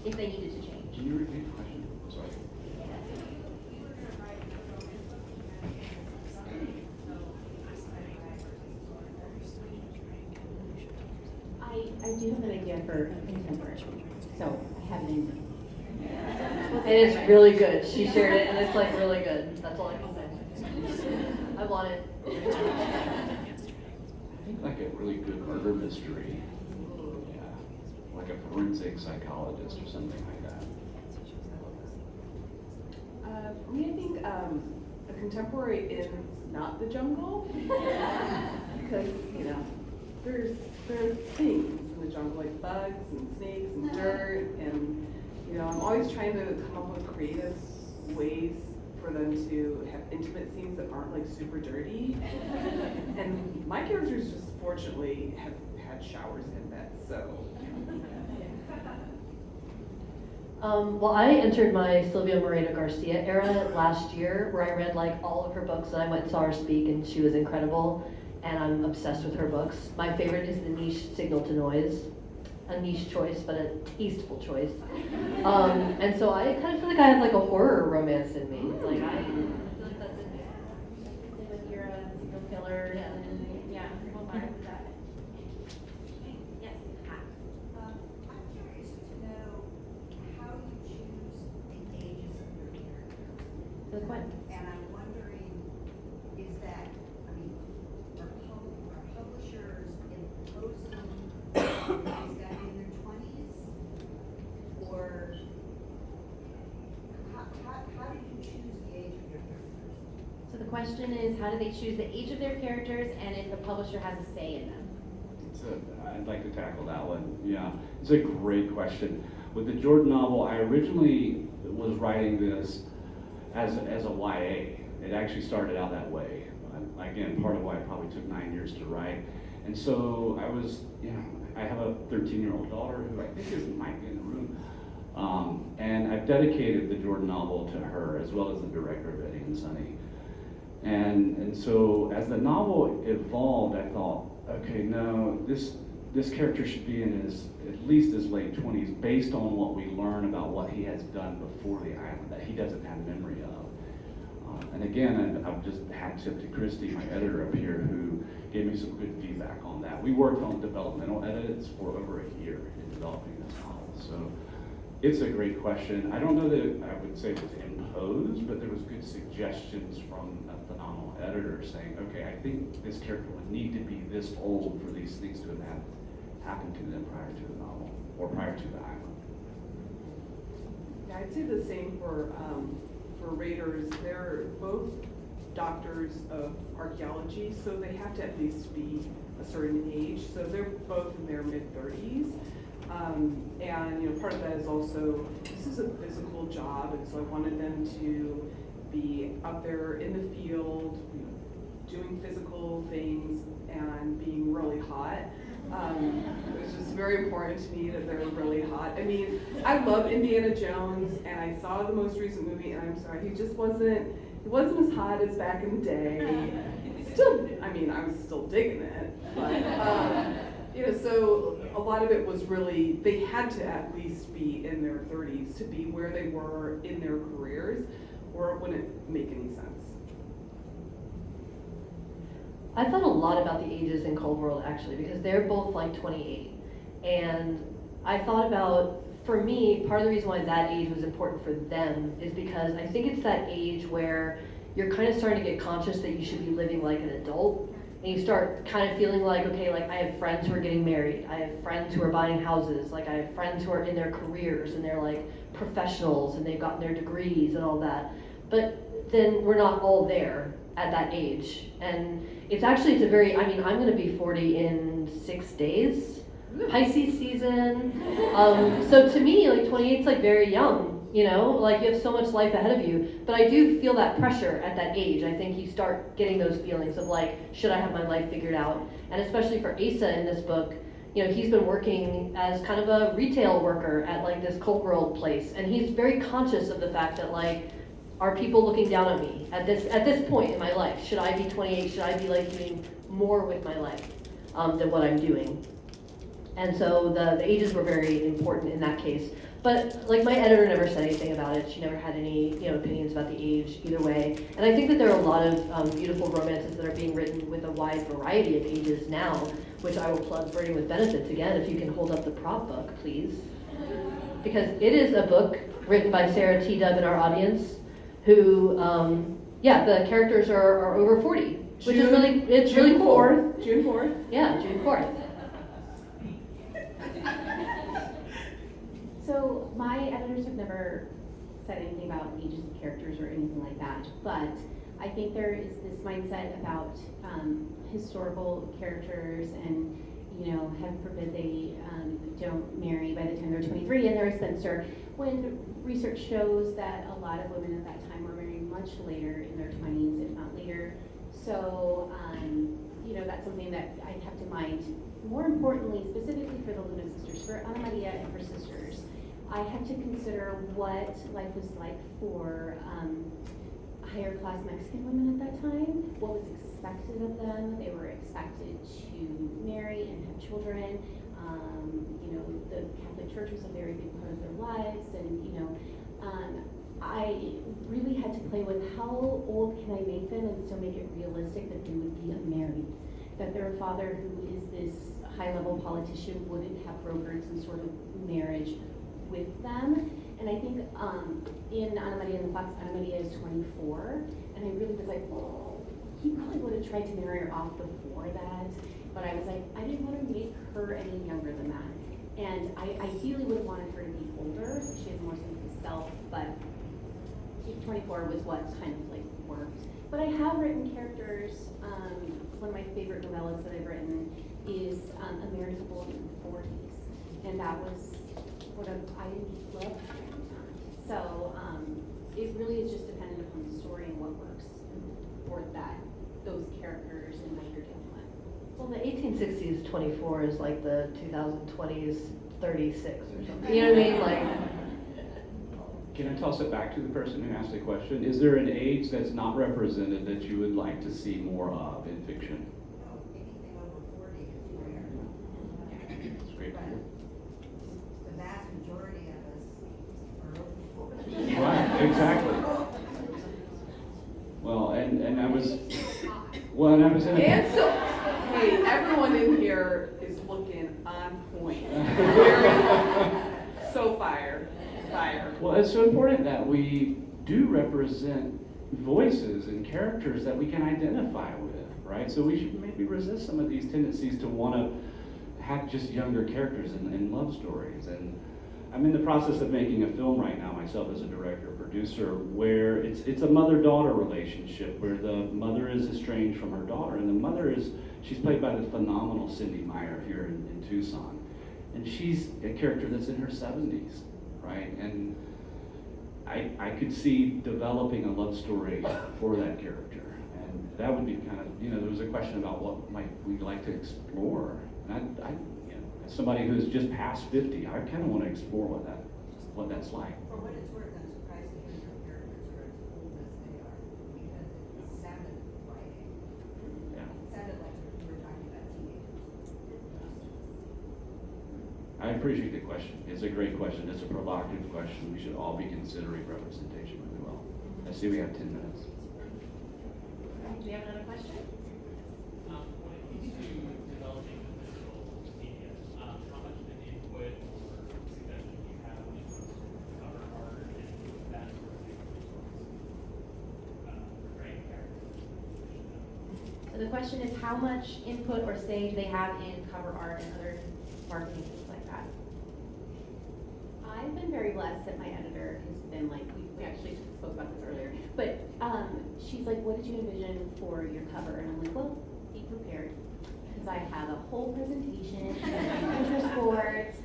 [SPEAKER 2] If they needed to change.
[SPEAKER 1] Can you repeat the question? Sorry.
[SPEAKER 5] I do have an idea for contemporary, so I have an idea.
[SPEAKER 4] And it's really good. She shared it, and it's like really good. That's all I can say. I want it.
[SPEAKER 1] I think like a really good murder mystery. Yeah. Like a forensic psychologist or something like that.
[SPEAKER 3] For me, I think a contemporary is not the jungle. Because, you know, there's things in the jungle like bugs and snakes and dirt, and you know, I'm always trying to come up with creative ways for them to have intimate scenes that aren't like super dirty. And my characters just fortunately have had showers in bed, so.
[SPEAKER 4] Well, I entered my Sylvia Moreno Garcia era last year, where I read like all of her books, and I went and saw her speak, and she was incredible. And I'm obsessed with her books. My favorite is The Niche Signal to Noise. A niche choice, but a tasteful choice. And so I kind of feel like I have like a horror romance in me. Like I feel like that's in me.
[SPEAKER 2] With your serial killer and yeah, we'll vibe with that. Yes. Hi.
[SPEAKER 7] I'm curious to know how you choose the ages of your characters.
[SPEAKER 2] Good point.
[SPEAKER 7] And I'm wondering, is that, I mean, are publishers imposing these guys in their 20s? Or how do you choose the age of your characters?
[SPEAKER 2] So the question is, how do they choose the age of their characters and if the publisher has a say in them?
[SPEAKER 1] I'd like to tackle that one. Yeah, it's a great question. With the Jordan novel, I originally was writing this as a YA. It actually started out that way. Again, part of why it probably took 9 years to write. And so I was, you know, I have a 13-year-old daughter who I think might be in the room. And I've dedicated the Jordan novel to her, as well as the director of Eddie and Sunny. And so as the novel evolved, I thought, okay, no, this character should be in his, at least his late 20s, based on what we learn about what he has done before the island that he doesn't have memory of. And again, I've just had tip to Christy, my editor up here, who gave me some good feedback on that. We worked on developmental edits for over a year in developing this novel. So it's a great question. I don't know that I would say it was imposed, but there was good suggestions from a phenomenal editor saying, okay, I think this character would need to be this old for these things to have happened to them prior to the novel, or prior to the island.
[SPEAKER 3] Yeah, I'd say the same for Raiders. They're both doctors of archaeology, so they have to at least be a certain age. So they're both in their mid-30s. And you know, part of that is also, this is a physical job, and so I wanted them to be out there in the field, you know, doing physical things and being really hot. It was just very important to me that they were really hot. I mean, I love Indiana Jones, and I saw the most recent movie, and I'm sorry, he wasn't as hot as back in the day. Still, I mean, I was still digging it, but you know, so a lot of it was really, they had to at least be in their 30s to be where they were in their careers, or it wouldn't make any sense.
[SPEAKER 4] I thought a lot about the ages in Cold World actually, because they're both like 28. And I thought about, for me, part of the reason why that age was important for them is because I think it's that age where you're kind of starting to get conscious that you should be living like an adult. And you start kind of feeling like, okay, like I have friends who are getting married. I have friends who are buying houses. Like I have friends who are in their careers and they're like professionals and they've gotten their degrees and all that. But then we're not all there at that age. And it's a very, I mean, I'm gonna be 40 in 6 days, Pisces season. So to me, like 28's like very young, you know, like you have so much life ahead of you. But I do feel that pressure at that age. I think you start getting those feelings of like, should I have my life figured out? And especially for Asa in this book, you know, he's been working as kind of a retail worker at like this Colt World place. And he's very conscious of the fact that like, are people looking down at me at this point in my life? Should I be 28? Should I be like doing more with my life than what I'm doing? And so the ages were very important in that case. But like my editor never said anything about it. She never had any, you know, opinions about the age either way. And I think that there are a lot of beautiful romances that are being written with a wide variety of ages now, which I will plug Flirting with Benefits again, if you can hold up the prop book, please. Because it is a book written by Sarah T. Dub in our audience, who, the characters are over 40, which is really, it's really cool.
[SPEAKER 3] June 4th.
[SPEAKER 4] Yeah, June 4th.
[SPEAKER 5] So my editors have never said anything about ages of characters or anything like that, but I think there is this mindset about historical characters and, you know, heaven forbid they don't marry by the time they're 23 and they're a spinster, when research shows that a lot of women at that time were married much later in their 20s, if not later. So, you know, that's something that I kept in mind. More importantly, specifically for the Luna sisters, for Ana Maria and her sisters, I had to consider what life was like for higher class Mexican women at that time, what was expected of them. They were expected to marry and have children. You know, the Catholic Church was a very big part of their lives, and you know, I really had to play with how old can I make them and still make it realistic that they would be unmarried, that their father, who is this high-level politician, wouldn't have brokered some sort of marriage with them. And I think in Ana Maria and the Fox, Ana Maria is 24, and I really was like, oh, he probably would have tried to marry her off before that, but I was like, I didn't want to make her any younger than that. And I ideally would have wanted her to be older, so she has more sense of self, but 24 was what kind of like worked. But I have written characters, one of my favorite novellas that I've written is A Married Couple in the 40s, and that was what I loved. So it really is just dependent upon the story and what works for those characters and what you're dealing with.
[SPEAKER 4] Well, the 1860s 24 is like the 2020s 36 or something. You know what I mean? Like.
[SPEAKER 1] Can I toss it back to the person who asked the question? Is there an age that's not represented that you would like to see more of in fiction?
[SPEAKER 7] No, anything over 40 is rare.
[SPEAKER 1] It's great to hear.
[SPEAKER 7] The vast majority of us are over 40.
[SPEAKER 1] Right, exactly. Well, and I was in a...
[SPEAKER 3] And so, hey, everyone in here is looking on point. Very, so fire.
[SPEAKER 1] Well, it's so important that we do represent voices and characters that we can identify with, right? So we should maybe resist some of these tendencies to want to have just younger characters in love stories. And I'm in the process of making a film right now myself as a director, producer, where it's a mother-daughter relationship where the mother is estranged from her daughter, and the mother she's played by the phenomenal Cindy Meyer here in Tucson. And she's a character that's in her 70s. Right, and I could see developing a love story for that character, and that would be kind of, you know, there was a question about what might we like to explore, and I you know, as somebody who's just past 50, I kind of want to explore what that's like.
[SPEAKER 7] For what it's worth, I'm surprised to hear your characters are as old as they are, because it sounded like we were talking about teenagers.
[SPEAKER 1] I appreciate the question. It's a great question. It's a provocative question. We should all be considering representation really well. I see we have 10 minutes.
[SPEAKER 2] Do we have another question?
[SPEAKER 8] When it comes to developing the physical media, how much of an input or suggestion do you have when it comes to cover art and that sort of thing for writing characters?
[SPEAKER 2] So the question is, how much input or say do they have in cover art and other marketing things like that?
[SPEAKER 5] I've been very blessed that my editor has been like, we actually spoke about this earlier, but she's like, what did you envision for your cover? And I'm like, well, be prepared, because I have a whole presentation and my Pinterest boards,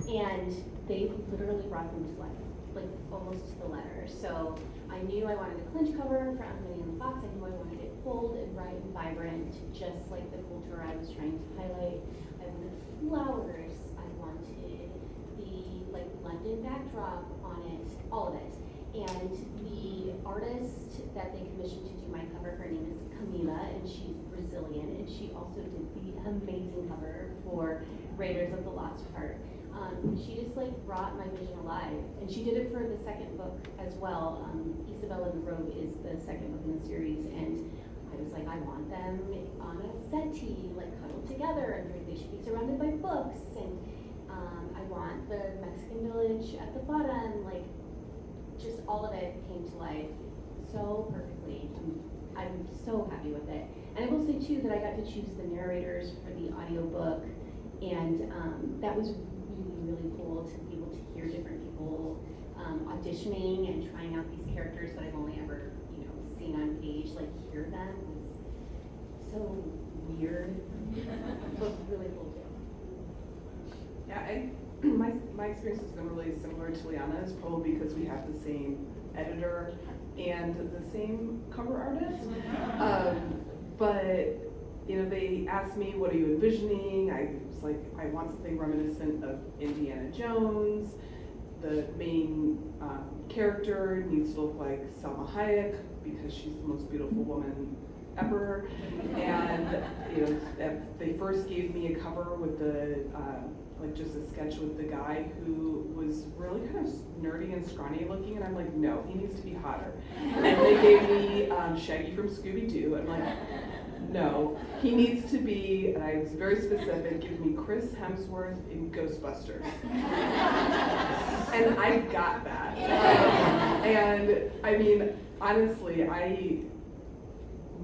[SPEAKER 5] and they literally brought them to life, like almost to the letter. So I knew I wanted a clinch cover for Unlimited in the Box. I knew I wanted it bold and bright and vibrant, just like the culture I was trying to highlight. I wanted flowers. I wanted the like London backdrop on it, all of it. And the artist that they commissioned to do my cover, her name is Camila, and she's Brazilian, and she also did the amazing cover for Raiders of the Lost Ark. She just like brought my vision alive, and she did it for the second book as well. Isabella the Rogue is the second book in the series, and I was like, I want them on a settee, like cuddled together, and they should be surrounded by books, and I want the Mexican village at the bottom, like just all of it came to life so perfectly. I'm so happy with it. And I will say too that I got to choose the narrators for the audiobook, and that was really cool to be able to hear different people auditioning and trying out these characters that I've only ever, seen on page. Like hear them was so weird, but really cool too.
[SPEAKER 3] Yeah, my experience has been really similar to Liana's, probably because we have the same editor and the same cover artist. But they asked me, what are you envisioning? I was like, I want something reminiscent of Indiana Jones. The main character needs to look like Salma Hayek because she's the most beautiful woman ever. And they first gave me a cover with the like just a sketch with the guy who was really kind of nerdy and scrawny looking, and I'm like, no, he needs to be hotter. And they gave me Shaggy from Scooby-Doo, and I'm like, no, he needs to be, and I was very specific, give me Chris Hemsworth in Ghostbusters. And I got that. And I mean, honestly,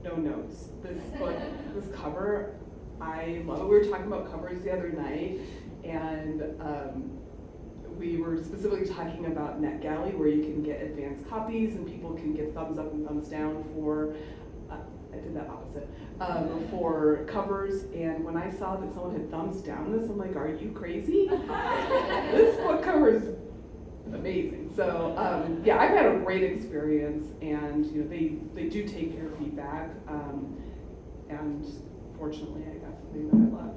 [SPEAKER 3] no notes. This book, this cover, I love it. We were talking about covers the other night, and we were specifically talking about NetGalley, where you can get advanced copies and people can give thumbs up and thumbs down for, I did that opposite, for covers. And when I saw that someone had thumbs down this, I'm like, are you crazy? This book cover is amazing. So yeah, I've had a great experience, and they do take your feedback, and fortunately I got something that I love.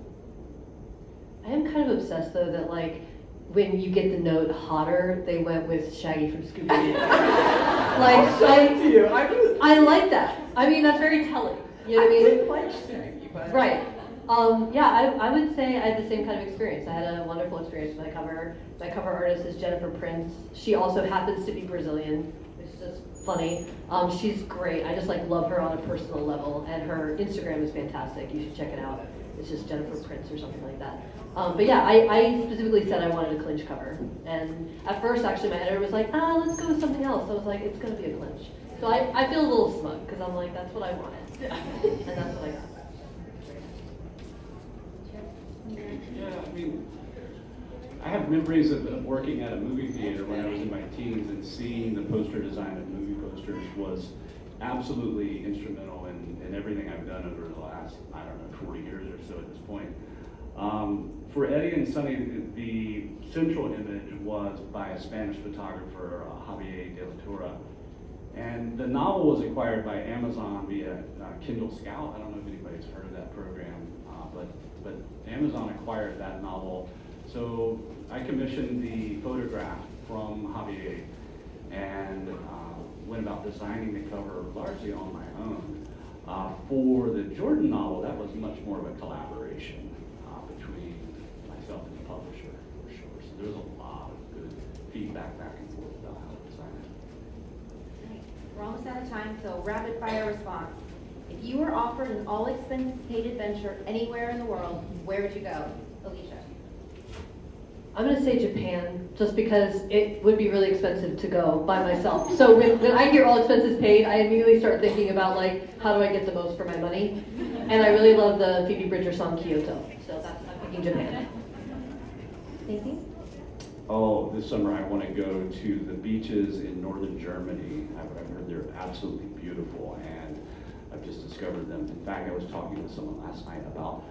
[SPEAKER 4] I am kind of obsessed though that like when you get the note hotter, they went with Shaggy from Scooby-Doo. I like that. I mean, that's very telling. You know what I mean?
[SPEAKER 3] did like Shaggy, but
[SPEAKER 4] Right. Yeah, I would say I had the same kind of experience. I had a wonderful experience with my cover. My cover artist is Jennifer Prince. She also happens to be Brazilian, which is just funny. She's great. I just like love her on a personal level, and her Instagram is fantastic. You should check it out. It's just Jennifer Prince or something like that. But yeah, I specifically said I wanted a clinch cover. And at first, actually, my editor was like, let's go with something else. I was like, it's going to be a clinch. So I feel a little smug, because I'm like, that's what I wanted. And that's what I got.
[SPEAKER 1] Yeah, I mean, I have memories of working at a movie theater when I was in my teens, and seeing the poster design of movie posters was absolutely instrumental in everything I've done over the last, 40 years or so at this point. For Eddie and Sonny, the central image was by a Spanish photographer, Javier de la Torre. And the novel was acquired by Amazon via Kindle Scout. I don't know if anybody's heard of that program, but Amazon acquired that novel. So I commissioned the photograph from Javier and went about designing the cover largely on my own. For the Jordan novel, that was much more of a collaboration between myself and the publisher, for sure. So there was a lot of good feedback back and forth about how to design it.
[SPEAKER 2] We're almost out of time, so rapid fire response. If you were offered an all expenses paid adventure anywhere in the world, where would you go? Alicia.
[SPEAKER 4] I'm going to say Japan, just because it would be really expensive to go by myself. So when I hear all expenses paid, I immediately start thinking about like, how do I get the most for my money? And I really love the Phoebe Bridgers song Kyoto. So I'm picking Japan.
[SPEAKER 2] Stacey?
[SPEAKER 1] Oh, this summer I want to go to the beaches in northern Germany. I've heard they're absolutely beautiful, and I've just discovered them. In fact, I was talking with someone last night about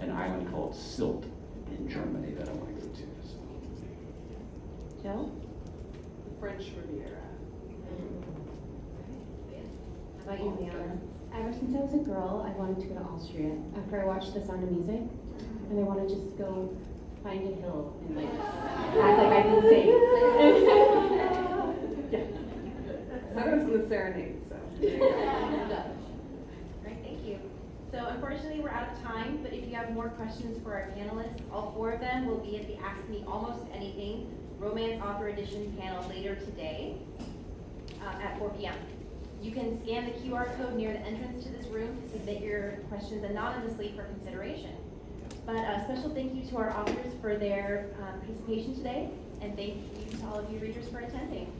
[SPEAKER 1] an island called Sylt in Germany that I want to go to. So.
[SPEAKER 4] Joe?
[SPEAKER 3] The French Riviera.
[SPEAKER 2] How about you, Liana?
[SPEAKER 5] Ever since I was a girl, I wanted to go to Austria after I watched The Sound of Music, and I want to just go find a hill and like act like I can sing.
[SPEAKER 3] Yeah. So I was gonna serenade, so. there you go.
[SPEAKER 2] Great, thank you. So unfortunately, we're out of time, but if you have more questions for our panelists, all 4 of them will be at the Ask Me Almost Anything Romance Author Edition panel later today at 4 p.m. You can scan the QR code near the entrance to this room to submit your questions anonymously for consideration. But a special thank you to our authors for their participation today, and thank you to all of you readers for attending.